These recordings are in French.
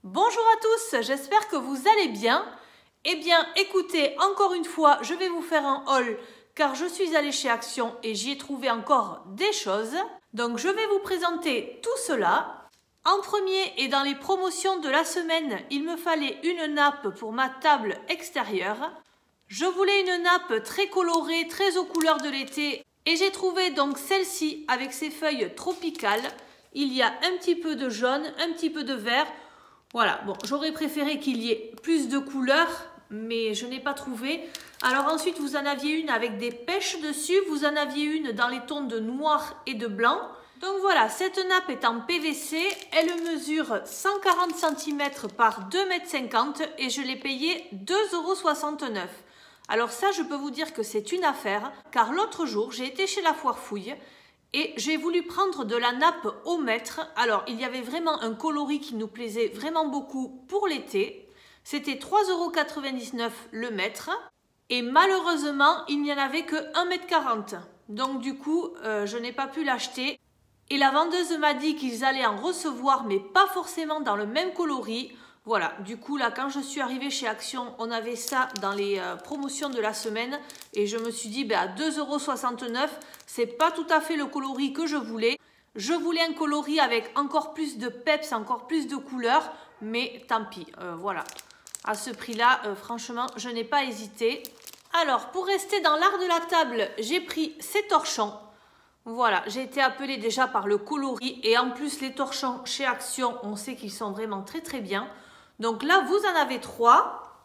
Bonjour à tous, j'espère que vous allez bien. Eh bien, écoutez, encore une fois, je vais vous faire un haul car je suis allée chez Action et j'y ai trouvé encore des choses. Donc, je vais vous présenter tout cela. En premier et dans les promotions de la semaine, il me fallait une nappe pour ma table extérieure. Je voulais une nappe très colorée, très aux couleurs de l'été et j'ai trouvé donc celle-ci avec ses feuilles tropicales. Il y a un petit peu de jaune, un petit peu de vert. Voilà, bon, j'aurais préféré qu'il y ait plus de couleurs, mais je n'ai pas trouvé. Alors ensuite, vous en aviez une avec des pêches dessus, vous en aviez une dans les tons de noir et de blanc. Donc voilà, cette nappe est en PVC, elle mesure 140 cm par 2,50 m et je l'ai payée 2,69 €. Alors ça, je peux vous dire que c'est une affaire, car l'autre jour, j'ai été chez la Foire Fouille et j'ai voulu prendre de la nappe au mètre. Alors, il y avait vraiment un coloris qui nous plaisait vraiment beaucoup pour l'été. C'était 3,99 € le mètre. Et malheureusement, il n'y en avait que 1,40 m. Donc du coup, je n'ai pas pu l'acheter. Et la vendeuse m'a dit qu'ils allaient en recevoir, mais pas forcément dans le même coloris. Voilà, du coup là quand je suis arrivée chez Action, on avait ça dans les promotions de la semaine et je me suis dit à 2,69 €, c'est pas tout à fait le coloris que je voulais. Je voulais un coloris avec encore plus de peps, encore plus de couleurs, mais tant pis, voilà. À ce prix-là, franchement, je n'ai pas hésité. Alors, pour rester dans l'art de la table, j'ai pris ces torchons. Voilà, j'ai été appelée déjà par le coloris et en plus les torchons chez Action, on sait qu'ils sont vraiment très très bien. Donc là, vous en avez 3.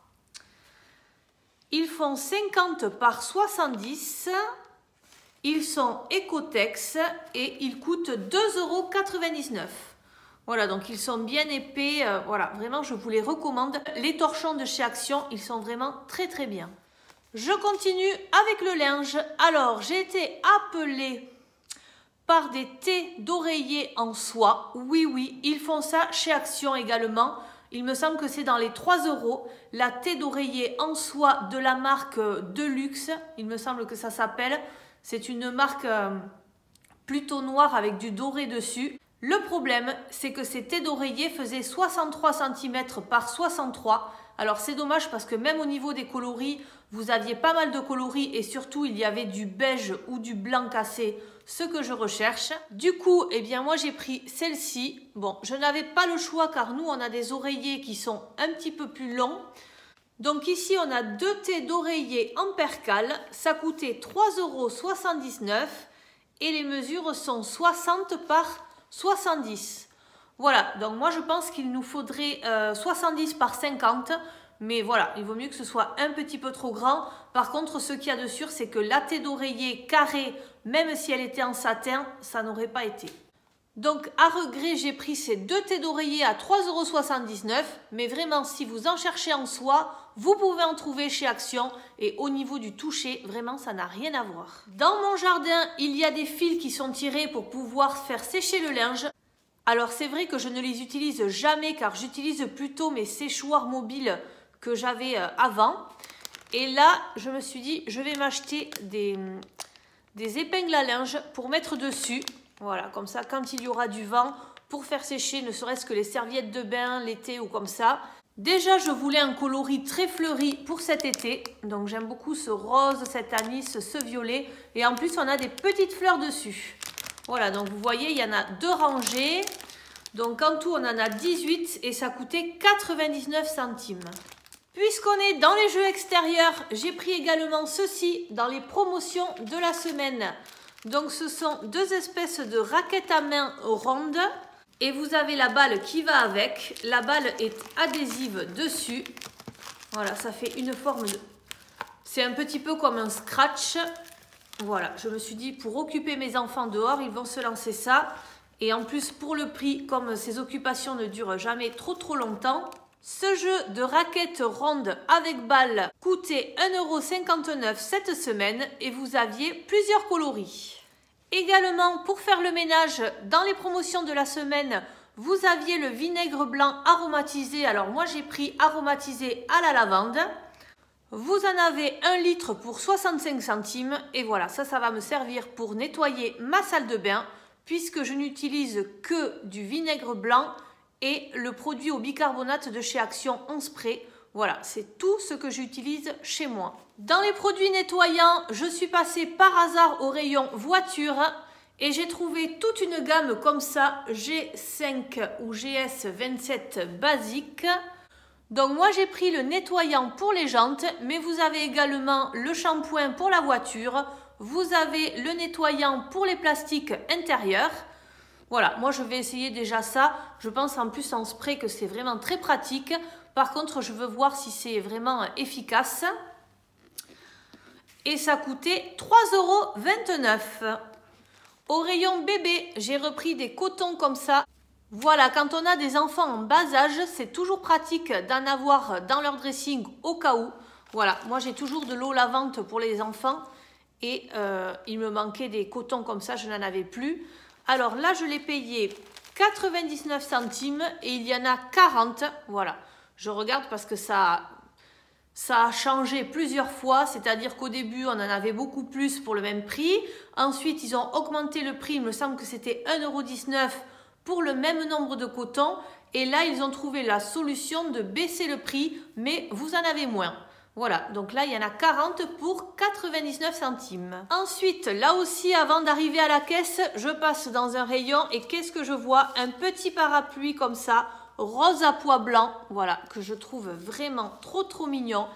Ils font 50 par 70. Ils sont Ecotex et ils coûtent 2,99 €. Voilà, donc ils sont bien épais. Voilà, vraiment, je vous les recommande. Les torchons de chez Action, ils sont vraiment très très bien. Je continue avec le linge. Alors, j'ai été appelée par des thés d'oreiller en soie. Oui, ils font ça chez Action également. Il me semble que c'est dans les 3 €. La thé d'oreiller en soie de la marque Deluxe, il me semble que ça s'appelle. C'est une marque plutôt noire avec du doré dessus. Le problème, c'est que ces thés d'oreiller faisaient 63 cm par 63. Alors c'est dommage parce que même au niveau des coloris, vous aviez pas mal de coloris et surtout il y avait du beige ou du blanc cassé, ce que je recherche. Du coup, eh bien moi j'ai pris celle-ci. Bon, je n'avais pas le choix car nous on a des oreillers qui sont un petit peu plus longs. Donc ici on a 2 thés d'oreiller en percale. Ça coûtait 3,79 € et les mesures sont 60 par 70. Voilà, donc moi je pense qu'il nous faudrait 70 par 50. Mais voilà, il vaut mieux que ce soit un petit peu trop grand. Par contre, ce qu'il y a de sûr, c'est que la thé d'oreiller carrée, même si elle était en satin, ça n'aurait pas été. Donc, à regret, j'ai pris ces 2 thés d'oreiller à 3,79 €. Mais vraiment, si vous en cherchez en soie, vous pouvez en trouver chez Action. Et au niveau du toucher, vraiment, ça n'a rien à voir. Dans mon jardin, il y a des fils qui sont tirés pour pouvoir faire sécher le linge. Alors, c'est vrai que je ne les utilise jamais car j'utilise plutôt mes séchoirs mobiles que j'avais avant. Et là, je me suis dit, je vais m'acheter des épingles à linge pour mettre dessus. Voilà, comme ça, quand il y aura du vent, pour faire sécher, ne serait-ce que les serviettes de bain, l'été ou comme ça. Déjà, je voulais un coloris très fleuri pour cet été. Donc, j'aime beaucoup ce rose, cet anis, ce violet. Et en plus, on a des petites fleurs dessus. Voilà, donc vous voyez, il y en a 2 rangées. Donc, en tout, on en a 18 et ça coûtait 99 centimes. Puisqu'on est dans les jeux extérieurs, j'ai pris également ceci dans les promotions de la semaine. Donc ce sont 2 espèces de raquettes à main rondes et vous avez la balle qui va avec. La balle est adhésive dessus. Voilà, ça fait une forme de... C'est un petit peu comme un scratch. Voilà, je me suis dit pour occuper mes enfants dehors, ils vont se lancer ça. Et en plus pour le prix, comme ces occupations ne durent jamais trop longtemps, ce jeu de raquettes rondes avec balles coûtait 1,59 € cette semaine et vous aviez plusieurs coloris. Également, pour faire le ménage, dans les promotions de la semaine, vous aviez le vinaigre blanc aromatisé. Alors moi j'ai pris aromatisé à la lavande. Vous en avez 1 litre pour 65 centimes et voilà, ça va me servir pour nettoyer ma salle de bain puisque je n'utilise que du vinaigre blanc et le produit au bicarbonate de chez Action en spray. Voilà, c'est tout ce que j'utilise chez moi. Dans les produits nettoyants, je suis passée par hasard au rayon voiture et j'ai trouvé toute une gamme comme ça, G5 ou GS27 basique. Donc moi j'ai pris le nettoyant pour les jantes, mais vous avez également le shampoing pour la voiture, vous avez le nettoyant pour les plastiques intérieurs. Voilà, moi je vais essayer déjà ça. Je pense en plus en spray que c'est vraiment très pratique. Par contre, je veux voir si c'est vraiment efficace. Et ça coûtait 3,29 €. Au rayon bébé, j'ai repris des cotons comme ça. Voilà, quand on a des enfants en bas âge, c'est toujours pratique d'en avoir dans leur dressing au cas où. Voilà, moi j'ai toujours de l'eau lavante pour les enfants. Et il me manquait des cotons comme ça, je n'en avais plus. Alors là, je l'ai payé 99 centimes et il y en a 40. Voilà, je regarde parce que ça a changé plusieurs fois. C'est-à-dire qu'au début, on en avait beaucoup plus pour le même prix. Ensuite, ils ont augmenté le prix. Il me semble que c'était 1,19 € pour le même nombre de cotons. Et là, ils ont trouvé la solution de baisser le prix, mais vous en avez moins. Voilà, donc là, il y en a 40 pour 99 centimes. Ensuite, là aussi, avant d'arriver à la caisse, je passe dans un rayon et qu'est-ce que je vois? Un petit parapluie comme ça, rose à pois blanc, voilà, que je trouve vraiment trop mignon.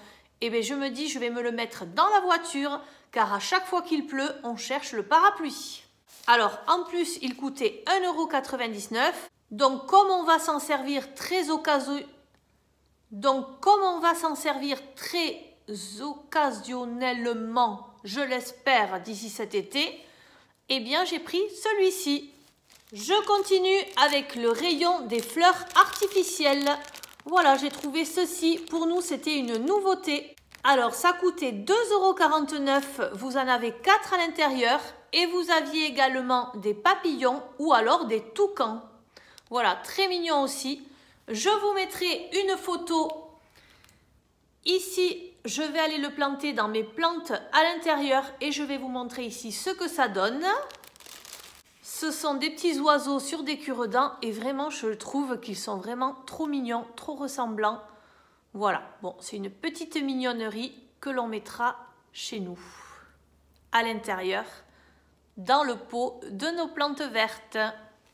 Et bien, je me dis, je vais me le mettre dans la voiture, car à chaque fois qu'il pleut, on cherche le parapluie. Alors, en plus, il coûtait 1,99 €. Donc, comme on va s'en servir très occasionnellement, je l'espère, d'ici cet été, eh bien j'ai pris celui-ci. Je continue avec le rayon des fleurs artificielles. Voilà, j'ai trouvé ceci. Pour nous, c'était une nouveauté. Alors, ça coûtait 2,49 €. Vous en avez 4 à l'intérieur. Et vous aviez également des papillons ou alors des toucans. Voilà, très mignon aussi. Je vous mettrai une photo ici. Je vais aller le planter dans mes plantes à l'intérieur et je vais vous montrer ici ce que ça donne. Ce sont des petits oiseaux sur des cure-dents et vraiment je trouve qu'ils sont vraiment trop mignons, trop ressemblants. Voilà, bon, c'est une petite mignonnerie que l'on mettra chez nous, à l'intérieur, dans le pot de nos plantes vertes.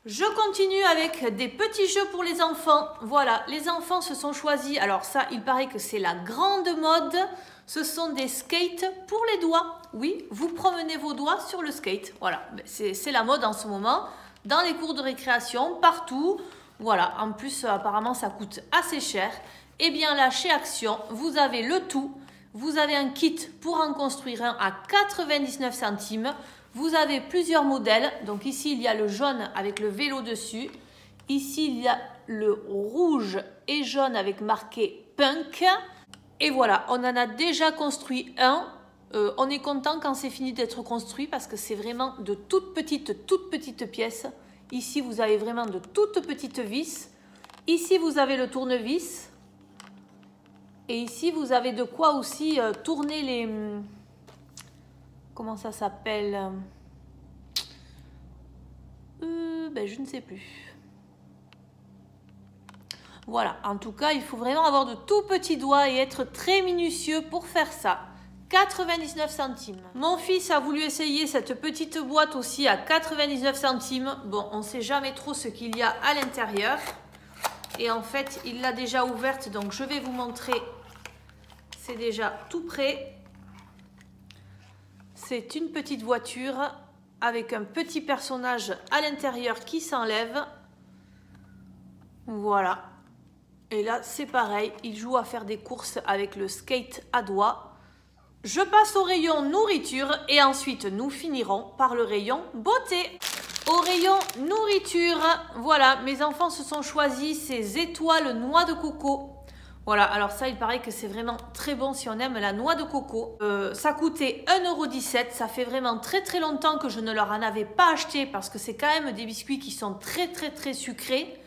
Je continue avec des petits jeux pour les enfants. Voilà, les enfants se sont choisis. Alors ça, il paraît que c'est la grande mode. Ce sont des skates pour les doigts. Oui, vous promenez vos doigts sur le skate. Voilà, c'est la mode en ce moment. Dans les cours de récréation, partout. Voilà, en plus, apparemment, ça coûte assez cher. Eh bien là, chez Action, vous avez le tout. Vous avez un kit pour en construire un à 99 centimes. Vous avez plusieurs modèles. Donc ici, il y a le jaune avec le vélo dessus. Ici, il y a le rouge et jaune avec marqué punk. Et voilà, on en a déjà construit un. On est content quand c'est fini d'être construit parce que c'est vraiment de toutes petites pièces. Ici, vous avez vraiment de toutes petites vis. Ici, vous avez le tournevis. Et ici, vous avez de quoi aussi tourner les... Comment ça s'appelle? Je ne sais plus. Voilà, en tout cas, il faut vraiment avoir de tout petits doigts et être très minutieux pour faire ça. 99 centimes. Mon fils a voulu essayer cette petite boîte aussi à 99 centimes. Bon, on ne sait jamais trop ce qu'il y a à l'intérieur. Et en fait, il l'a déjà ouverte, donc je vais vous montrer. C'est déjà tout prêt. C'est une petite voiture avec un petit personnage à l'intérieur qui s'enlève. Voilà. Et là, c'est pareil. Il joue à faire des courses avec le skate à doigts. Je passe au rayon nourriture et ensuite nous finirons par le rayon beauté. Au rayon nourriture, voilà, mes enfants se sont choisis ces étoiles noix de coco. Voilà, alors ça, il paraît que c'est vraiment très bon si on aime la noix de coco. Ça coûtait 1,17 €. Ça fait vraiment très longtemps que je ne leur en avais pas acheté parce que c'est quand même des biscuits qui sont très sucrés.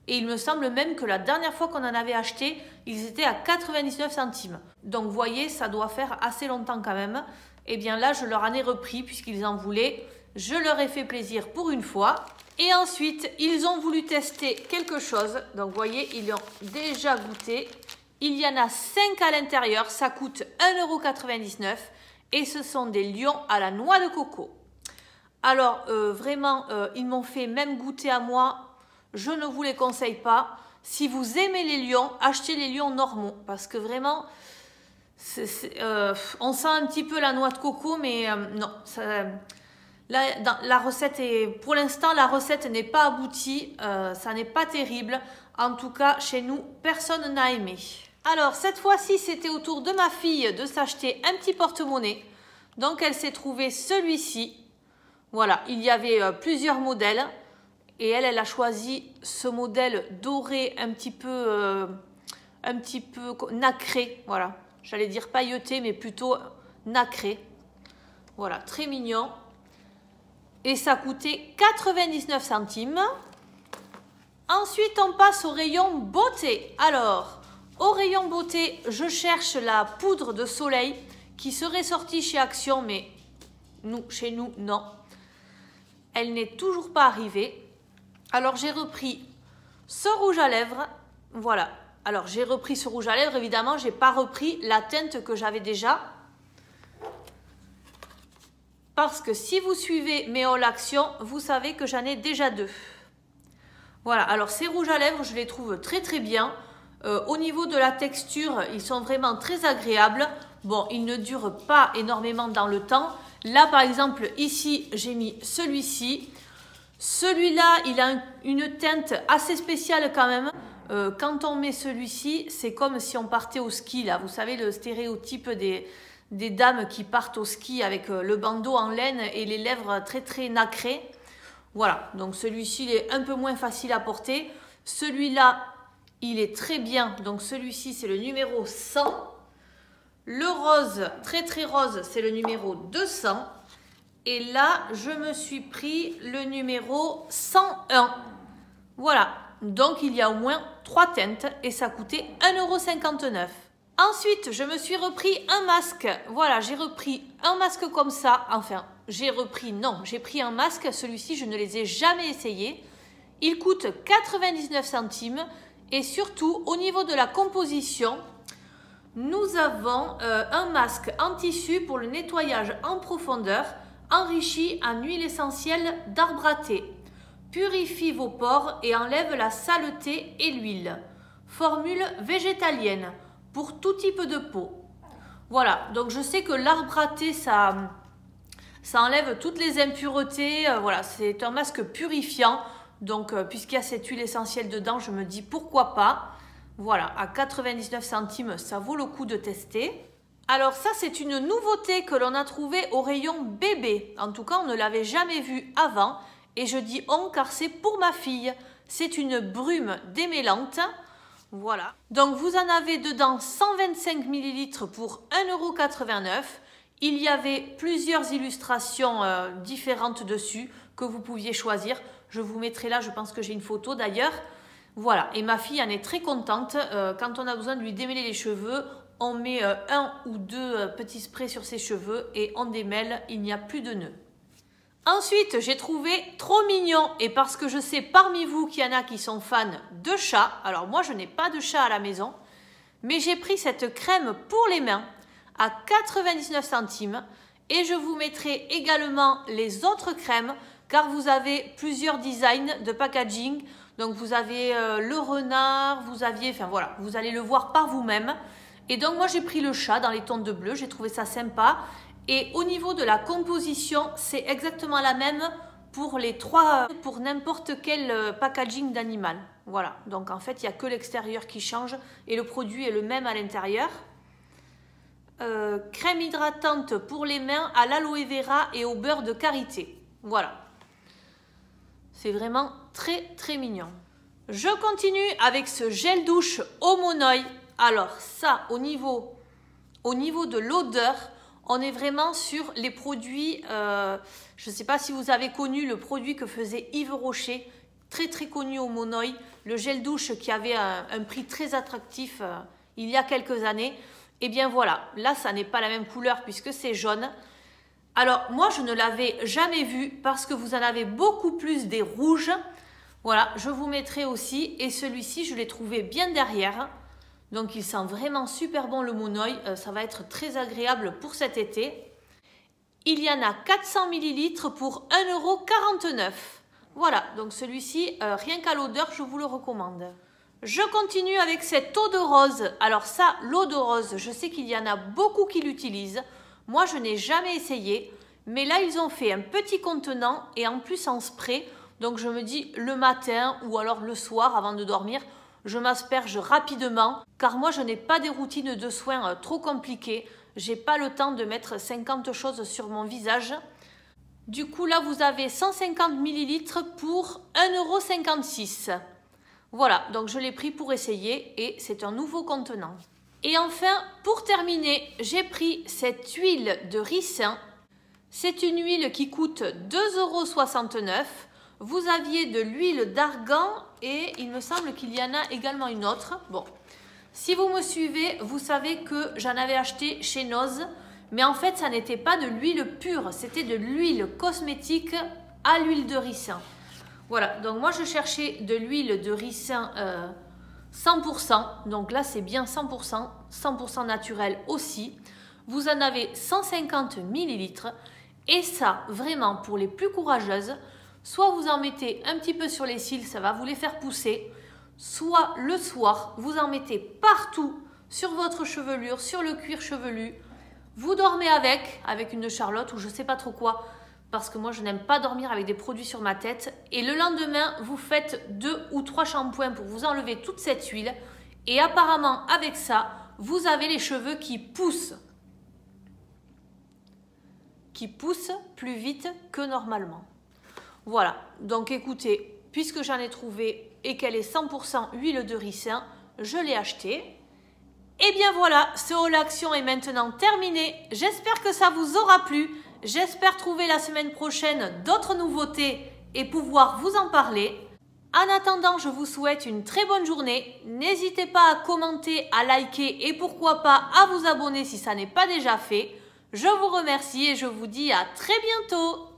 Et il me semble même que la dernière fois qu'on en avait acheté, ils étaient à 99 centimes. Donc, vous voyez, ça doit faire assez longtemps quand même. Et bien là, je leur en ai repris puisqu'ils en voulaient. Je leur ai fait plaisir pour une fois. Et ensuite, ils ont voulu tester quelque chose. Donc, vous voyez, ils l'ont déjà goûté. Il y en a 5 à l'intérieur. Ça coûte 1,99 €. Et ce sont des lions à la noix de coco. Alors, vraiment, ils m'ont fait même goûter à moi. Je ne vous les conseille pas. Si vous aimez les lions, achetez les lions normaux. Parce que vraiment, on sent un petit peu la noix de coco. Mais non, ça... Là, la recette est, pour l'instant, la recette n'est pas aboutie, ça n'est pas terrible. En tout cas, chez nous, personne n'a aimé. Alors, cette fois-ci, c'était au tour de ma fille de s'acheter un petit porte-monnaie. Donc, elle s'est trouvée celui-ci. Voilà, il y avait plusieurs modèles. Et elle a choisi ce modèle doré un petit peu nacré. Voilà, j'allais dire pailleté, mais plutôt nacré. Voilà, très mignon. Et ça coûtait 99 centimes. Ensuite, on passe au rayon beauté. Alors, au rayon beauté, je cherche la poudre de soleil qui serait sortie chez Action, mais chez nous, non. Elle n'est toujours pas arrivée. Alors, j'ai repris ce rouge à lèvres. Voilà. Alors, j'ai repris ce rouge à lèvres. Évidemment, je n'ai pas repris la teinte que j'avais déjà. Parce que si vous suivez mes hauls Action, vous savez que j'en ai déjà 2. Voilà, alors ces rouges à lèvres, je les trouve très très bien. Au niveau de la texture, ils sont vraiment très agréables. Bon, ils ne durent pas énormément dans le temps. Là, par exemple, ici, j'ai mis celui-ci. Celui-là, il a une teinte assez spéciale quand même. Quand on met celui-ci, c'est comme si on partait au ski, là. Vous savez, le stéréotype des dames qui partent au ski avec le bandeau en laine et les lèvres très très nacrées. Voilà, donc celui-ci il est un peu moins facile à porter. Celui-là, il est très bien, donc celui-ci c'est le numéro 100. Le rose, très très rose, c'est le numéro 200. Et là, je me suis pris le numéro 101. Voilà, donc il y a au moins 3 teintes et ça coûtait 1,59 €. Ensuite, je me suis repris un masque. Voilà, j'ai repris un masque comme ça. Enfin, j'ai pris un masque. Celui-ci, je ne les ai jamais essayés. Il coûte 99 centimes. Et surtout, au niveau de la composition, nous avons un masque en tissu pour le nettoyage en profondeur, enrichi en huile essentielle d'arbre à thé. Purifie vos pores et enlève la saleté et l'huile. Formule végétalienne. Pour tout type de peau. Voilà, donc je sais que l'arbre à thé, ça enlève toutes les impuretés. Voilà, c'est un masque purifiant. Donc, puisqu'il y a cette huile essentielle dedans, je me dis pourquoi pas. Voilà, à 99 centimes, ça vaut le coup de tester. Alors ça, c'est une nouveauté que l'on a trouvée au rayon bébé. En tout cas, on ne l'avait jamais vue avant. Et je dis on car c'est pour ma fille. C'est une brume démêlante. Voilà, donc vous en avez dedans 125 ml pour 1,89 €. Il y avait plusieurs illustrations différentes dessus que vous pouviez choisir. Je vous mettrai là, je pense que j'ai une photo d'ailleurs. Voilà, et ma fille en est très contente. Quand on a besoin de lui démêler les cheveux, on met 1 ou 2 petits sprays sur ses cheveux et on démêle, il n'y a plus de nœuds. Ensuite, j'ai trouvé trop mignon, et parce que je sais parmi vous qu'il y en a qui sont fans de chats, alors moi je n'ai pas de chat à la maison, mais j'ai pris cette crème pour les mains à 99 centimes et je vous mettrai également les autres crèmes car vous avez plusieurs designs de packaging, donc vous avez le renard, enfin voilà, vous allez le voir par vous-même. Et donc moi j'ai pris le chat dans les tons de bleu, j'ai trouvé ça sympa. Et au niveau de la composition, c'est exactement la même pour les 3, pour n'importe quel packaging d'animal. Voilà, donc en fait, il n'y a que l'extérieur qui change et le produit est le même à l'intérieur. Crème hydratante pour les mains à l'aloe vera et au beurre de karité. Voilà. C'est vraiment très très mignon. Je continue avec ce gel douche au monoï. Alors ça, au niveau de l'odeur, on est vraiment sur les produits, je ne sais pas si vous avez connu le produit que faisait Yves Rocher, très très connu au monoï, le gel douche qui avait un prix très attractif il y a quelques années. Et bien voilà, là ça n'est pas la même couleur puisque c'est jaune. Alors moi je ne l'avais jamais vu parce que vous en avez beaucoup plus des rouges. Voilà, je vous mettrai aussi. Et celui-ci je l'ai trouvé bien derrière. Donc il sent vraiment super bon le Monoï. Ça va être très agréable pour cet été. Il y en a 400 ml pour 1,49 €. Voilà, donc celui-ci, rien qu'à l'odeur, je vous le recommande. Je continue avec cette eau de rose. Alors ça, l'eau de rose, je sais qu'il y en a beaucoup qui l'utilisent. Moi, je n'ai jamais essayé. Mais là, ils ont fait un petit contenant et en plus en spray. Donc je me dis le matin ou alors le soir avant de dormir, je m'asperge rapidement. Car moi, je n'ai pas des routines de soins trop compliquées. J'ai pas le temps de mettre 50 choses sur mon visage. Du coup, là, vous avez 150 ml pour 1,56 €. Voilà, donc je l'ai pris pour essayer et c'est un nouveau contenant. Et enfin, pour terminer, j'ai pris cette huile de ricin. C'est une huile qui coûte 2,69 €. Vous aviez de l'huile d'argan et il me semble qu'il y en a également une autre. Bon, si vous me suivez, vous savez que j'en avais acheté chez Noz. Mais en fait, ça n'était pas de l'huile pure, c'était de l'huile cosmétique à l'huile de ricin. Voilà, donc moi je cherchais de l'huile de ricin 100%. Donc là, c'est bien 100%, 100% naturel aussi. Vous en avez 150 ml. Et ça, vraiment, pour les plus courageuses, soit vous en mettez un petit peu sur les cils, ça va vous les faire pousser. Soit le soir, vous en mettez partout sur votre chevelure, sur le cuir chevelu. Vous dormez avec une charlotte ou je ne sais pas trop quoi, parce que moi je n'aime pas dormir avec des produits sur ma tête. Et le lendemain, vous faites 2 ou 3 shampoings pour vous enlever toute cette huile. Et apparemment, avec ça, vous avez les cheveux qui poussent plus vite que normalement. Voilà, donc écoutez, puisque j'en ai trouvé et qu'elle est 100% huile de ricin, je l'ai achetée. Et bien voilà, ce haul action est maintenant terminé. J'espère que ça vous aura plu. J'espère trouver la semaine prochaine d'autres nouveautés et pouvoir vous en parler. En attendant, je vous souhaite une très bonne journée. N'hésitez pas à commenter, à liker et pourquoi pas à vous abonner si ça n'est pas déjà fait. Je vous remercie et je vous dis à très bientôt.